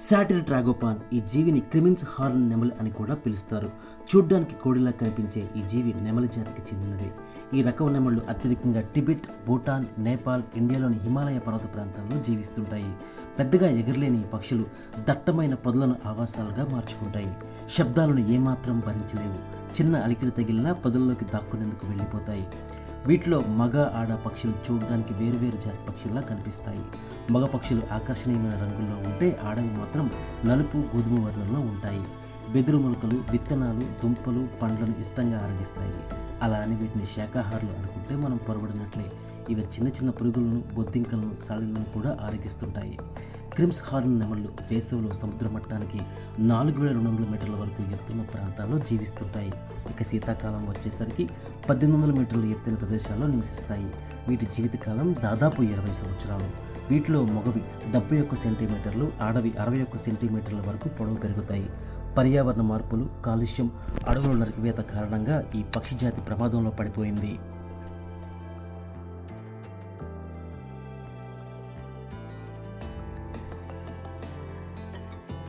సాటిల్ tragopan ఈ జీవిని క్రిమిన్స్ horn నెమలి అని కూడా పిలుస్తారు. చూడ్డానికి కోడిలా కనిపించే ఈ జీవి నెమలి జాతికి చెందినదే. ఈ రకం నెమళ్ళు అత్యధికంగా టిబెట్, భూటాన్, నేపాల్, ఇండియాలోని హిమాలయ పర్వత ప్రాంతాల్లో జీవిస్తుంటాయి. పెద్దగా ఎగరలేని ఈ పక్షులు దట్టమైన పొదలను ఆవాసాలుగా మార్చుకుంటాయి. శబ్దాలను ఏమాత్రం భరించలేవు. చిన్న అలికిడి తగిలినా పొదల్లోకి దాక్కునేందుకు వెళ్ళిపోతాయి. వీటిలో మగ, ఆడ పక్షులు చూడడానికి వేరువేరు జాతి పక్షుల్లా కనిపిస్తాయి. మగ పక్షులు ఆకర్షణీయమైన రంగుల్లో ఉంటే ఆడవి మాత్రం నలుపు, గోధుమ వర్ణంలో ఉంటాయి. వెదురు మొలకలు, విత్తనాలు, దుంపలు, పండ్లను ఇష్టంగా ఆరగిస్తాయి. అలా అని వీటిని శాకాహారులు అనుకుంటే మనం పొరబడినట్లే. ఇవి చిన్న చిన్న పురుగులను, బొద్దింకలను, సాళిలను కూడా ఆరగిస్తుంటాయి. క్రిమ్స్ హార్న్ నెమళ్ళు వేసవిలో సముద్ర మట్టానికి 4200 మీటర్ల వరకు ఎత్తున్న ప్రాంతాల్లో జీవిస్తుంటాయి. ఇక శీతాకాలం వచ్చేసరికి 1800 మీటర్ల ఎత్తైన ప్రదేశాల్లో నివసిస్తాయి. వీటి జీవితకాలం దాదాపు 20 సంవత్సరాలు. వీటిలో మగవి 71 సెంటీమీటర్లు, ఆడవి 61 సెంటీమీటర్ల వరకు పొడవు పెరుగుతాయి. పర్యావరణ మార్పులు, కాలుష్యం, అడవుల నరికివేత కారణంగా ఈ పక్షి జాతి ప్రమాదంలో పడిపోయింది.